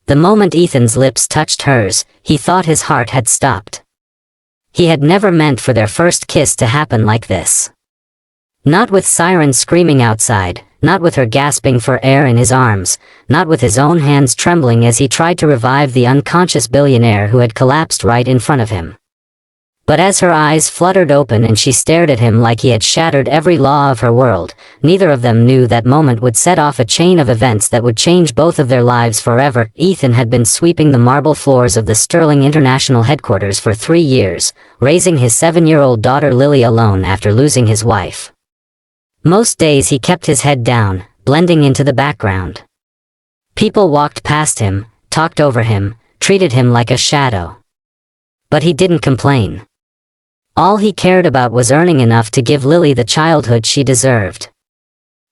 The moment Ethan's lips touched hers, he thought his heart had stopped. He had never meant for their first kiss to happen like this. Not with sirens screaming outside, not with her gasping for air in his arms, not with his own hands trembling as he tried to revive the unconscious billionaire who had collapsed right in front of him. But as her eyes fluttered open and she stared at him like he had shattered every law of her world, neither of them knew that moment would set off a chain of events that would change both of their lives forever. Ethan had been sweeping the marble floors of the Sterling International headquarters for 3 years, raising his 7-year-old daughter Lily alone after losing his wife. Most days he kept his head down, blending into the background. People walked past him, talked over him, treated him like a shadow. But he didn't complain. All he cared about was earning enough to give Lily the childhood she deserved.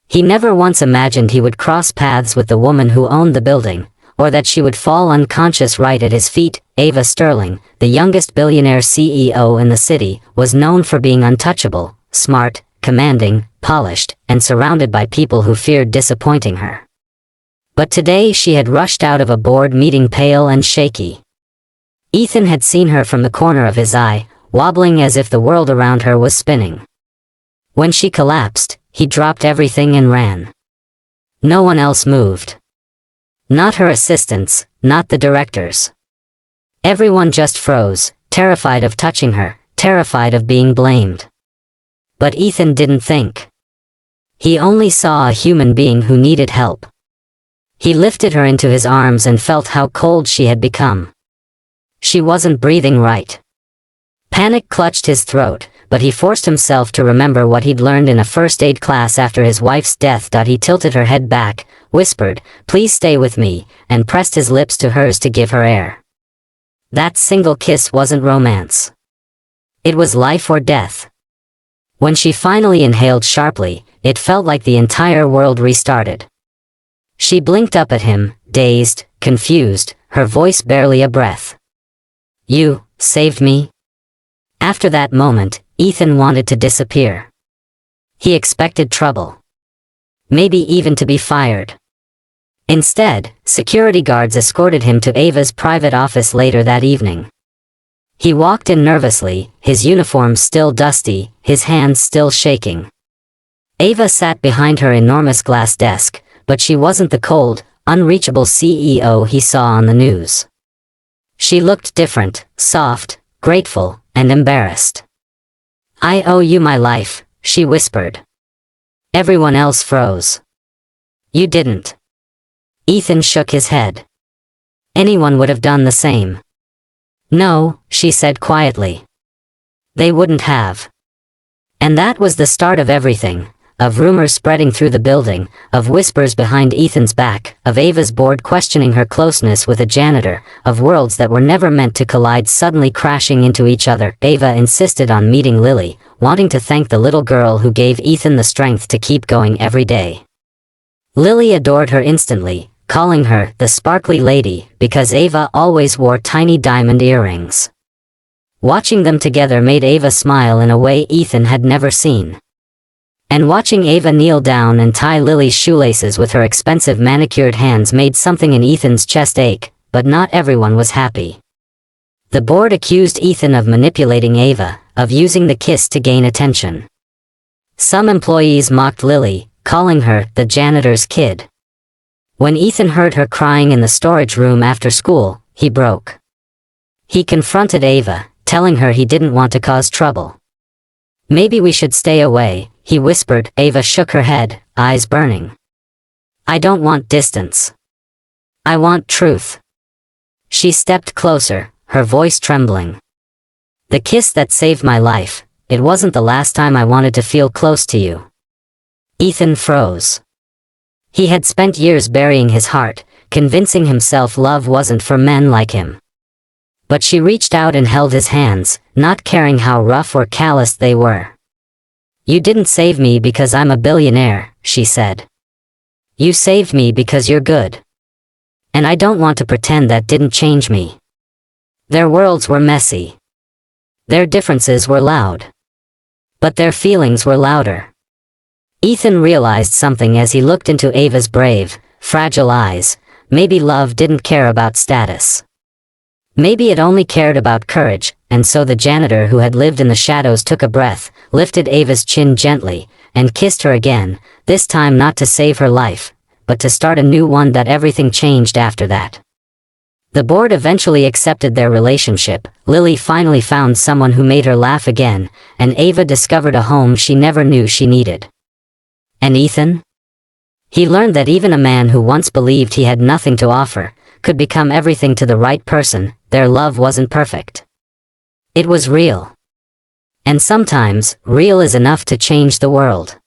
He never once imagined he would cross paths with the woman who owned the building, or that she would fall unconscious right at his feet. Ava Sterling, the youngest billionaire CEO in the city, was known for being untouchable, smart, commanding, polished, and surrounded by people who feared disappointing her. But today she had rushed out of a board meeting pale and shaky. Ethan had seen her from the corner of his eye, wobbling as if the world around her was spinning. When she collapsed, he dropped everything and ran. No one else moved. Not her assistants, not the directors. Everyone just froze, terrified of touching her, terrified of being blamed. But Ethan didn't think. He only saw a human being who needed help. He lifted her into his arms and felt how cold she had become. She wasn't breathing right. Panic clutched his throat, but he forced himself to remember what he'd learned in a first aid class after his wife's death. He tilted her head back, whispered, "Please stay with me," and pressed his lips to hers to give her air. That single kiss wasn't romance. It was life or death. When she finally inhaled sharply, it felt like the entire world restarted. She blinked up at him, dazed, confused, her voice barely a breath. "You saved me?" After that moment, Ethan wanted to disappear. He expected trouble. Maybe even to be fired. Instead, security guards escorted him to Ava's private office later that evening. He walked in nervously, his uniform still dusty, his hands still shaking. Ava sat behind her enormous glass desk, but she wasn't the cold, unreachable CEO he saw on the news. She looked different, soft, grateful, and embarrassed. "I owe you my life," she whispered. Everyone else froze. "You didn't." Ethan shook his head. "Anyone would have done the same." "No," she said quietly. "They wouldn't have." And that was the start of everything. Of rumors spreading through the building, of whispers behind Ethan's back, of Ava's board questioning her closeness with a janitor, of worlds that were never meant to collide suddenly crashing into each other. Ava insisted on meeting Lily, wanting to thank the little girl who gave Ethan the strength to keep going every day. Lily adored her instantly, calling her the sparkly lady because Ava always wore tiny diamond earrings. Watching them together made Ava smile in a way Ethan had never seen. And watching Ava kneel down and tie Lily's shoelaces with her expensive manicured hands made something in Ethan's chest ache, but not everyone was happy. The board accused Ethan of manipulating Ava, of using the kiss to gain attention. Some employees mocked Lily, calling her the janitor's kid. When Ethan heard her crying in the storage room after school, he broke. He confronted Ava, telling her he didn't want to cause trouble. "Maybe we should stay away," he whispered. Ava shook her head, eyes burning. "I don't want distance. I want truth." She stepped closer, her voice trembling. "The kiss that saved my life, it wasn't the last time I wanted to feel close to you." Ethan froze. He had spent years burying his heart, convincing himself love wasn't for men like him. But she reached out and held his hands, not caring how rough or calloused they were. "You didn't save me because I'm a billionaire," she said. "You saved me because you're good. And I don't want to pretend that didn't change me." Their worlds were messy. Their differences were loud. But their feelings were louder. Ethan realized something as he looked into Ava's brave, fragile eyes. maybe love didn't care about status. Maybe it only cared about courage, and so the janitor who had lived in the shadows took a breath, lifted Ava's chin gently, and kissed her again, this time not to save her life, but to start a new one. That everything changed after that. The board eventually accepted their relationship, Lily finally found someone who made her laugh again, and Ava discovered a home she never knew she needed. And Ethan? He learned that even a man who once believed he had nothing to offer, could become everything to the right person. Their love wasn't perfect. It was real. And sometimes, real is enough to change the world.